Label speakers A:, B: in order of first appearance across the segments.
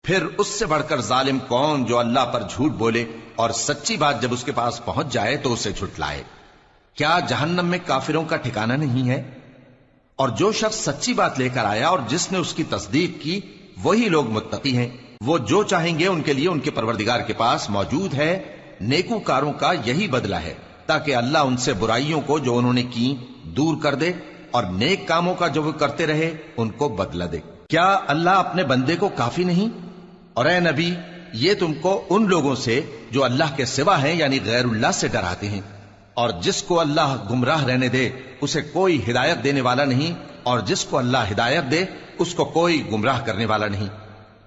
A: پھر اس سے بڑھ کر ظالم کون جو اللہ پر جھوٹ بولے اور سچی بات جب اس کے پاس پہنچ جائے تو اسے جھٹلائے؟ کیا جہنم میں کافروں کا ٹھکانہ نہیں ہے؟ اور جو شخص سچی بات لے کر آیا اور جس نے اس کی تصدیق کی وہی لوگ متقی ہیں، وہ جو چاہیں گے ان کے لیے ان کے پروردگار کے پاس موجود ہے۔ نیکوکاروں کا یہی بدلہ ہے تاکہ اللہ ان سے برائیوں کو جو انہوں نے کی دور کر دے اور نیک کاموں کا جو وہ کرتے رہے ان کو بدلہ دے۔ کیا اللہ اپنے بندے کو کافی نہیں؟ اور اے نبی، یہ تم کو ان لوگوں سے جو اللہ کے سوا ہیں یعنی غیر اللہ سے ڈراتے ہیں، اور جس کو اللہ گمراہ رہنے دے اسے کوئی ہدایت دینے والا نہیں، اور جس کو اللہ ہدایت دے اس کو کوئی گمراہ کرنے والا نہیں۔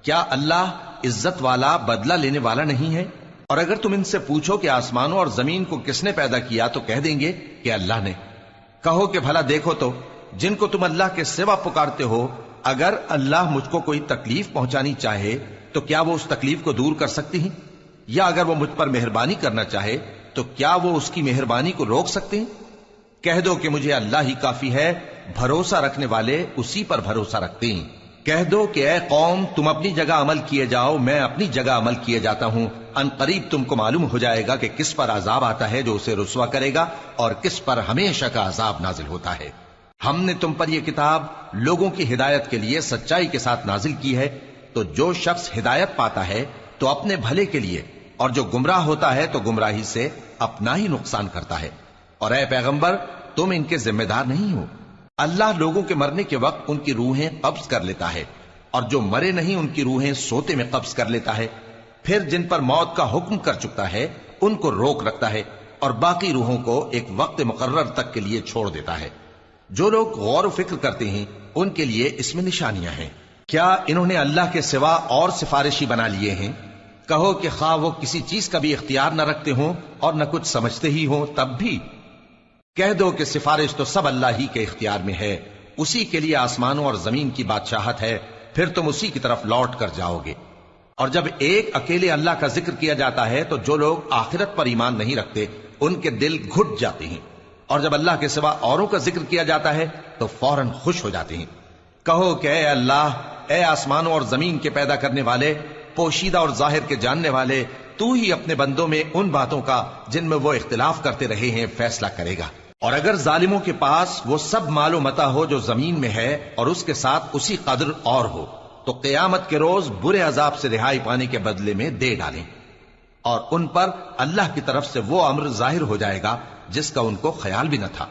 A: کیا اللہ عزت والا بدلہ لینے والا نہیں ہے؟ اور اگر تم ان سے پوچھو کہ آسمانوں اور زمین کو کس نے پیدا کیا تو کہہ دیں گے کہ اللہ نے۔ کہو کہ بھلا دیکھو تو جن کو تم اللہ کے سوا پکارتے ہو، اگر اللہ مجھ کو کوئی تکلیف پہنچانی چاہے تو کیا وہ اس تکلیف کو دور کر سکتی ہیں؟ یا اگر وہ مجھ پر مہربانی کرنا چاہے تو کیا وہ اس کی مہربانی کو روک سکتے ہیں؟ کہہ دو کہ مجھے اللہ ہی کافی ہے، بھروسہ رکھنے والے اسی پر بھروسہ رکھتے ہیں۔ کہہ دو کہ اے قوم تم اپنی جگہ عمل کیے جاؤ، میں اپنی جگہ عمل کیے جاتا ہوں، ان قریب تم کو معلوم ہو جائے گا کہ کس پر عذاب آتا ہے جو اسے رسوا کرے گا اور کس پر ہمیشہ کا عذاب نازل ہوتا ہے۔ ہم نے تم پر یہ کتاب لوگوں کی ہدایت کے لیے سچائی کے ساتھ نازل کی ہے، تو جو شخص ہدایت پاتا ہے تو اپنے بھلے کے لیے، اور جو گمراہ ہوتا ہے تو گمراہی سے اپنا ہی نقصان کرتا ہے۔ اور اے پیغمبر تم ان کے ذمہ دار نہیں ہو، اللہ لوگوں کے مرنے کے وقت ان کی روحیں قبض کر لیتا ہے، اور جو مرے نہیں ان کی روحیں سوتے میں قبض کر لیتا ہے، پھر جن پر موت کا حکم کر چکتا ہے ان کو روک رکھتا ہے، اور باقی روحوں کو ایک وقت مقرر تک کے لیے چھوڑ دیتا ہے۔ جو لوگ غور و فکر کرتے ہیں ان کے لیے اس میں نشانیاں ہیں۔ کیا انہوں نے اللہ کے سوا اور سفارشی بنا لیے ہیں؟ کہو کہ خواہ وہ کسی چیز کا بھی اختیار نہ رکھتے ہوں اور نہ کچھ سمجھتے ہی ہوں تب بھی کہہ دو کہ سفارش تو سب اللہ ہی کے اختیار میں ہے، اسی کے لیے آسمانوں اور زمین کی بادشاہت ہے، پھر تم اسی کی طرف لوٹ کر جاؤ گے۔ اور جب ایک اکیلے اللہ کا ذکر کیا جاتا ہے تو جو لوگ آخرت پر ایمان نہیں رکھتے ان کے دل گھٹ جاتے ہیں، اور جب اللہ کے سوا اوروں کا ذکر کیا جاتا ہے تو فوراً خوش ہو جاتے ہیں۔ کہو کہ اے اللہ، اے آسمانوں اور زمین کے پیدا کرنے والے، پوشیدہ اور ظاہر کے جاننے والے، تو ہی اپنے بندوں میں ان باتوں کا جن میں وہ اختلاف کرتے رہے ہیں فیصلہ کرے گا۔ اور اگر ظالموں کے پاس وہ سب مال و متاع ہو جو زمین میں ہے اور اس کے ساتھ اسی قدر اور ہو تو قیامت کے روز برے عذاب سے رہائی پانے کے بدلے میں دے ڈالیں، اور ان پر اللہ کی طرف سے وہ امر ظاہر ہو جائے گا جس کا ان کو خیال بھی نہ تھا۔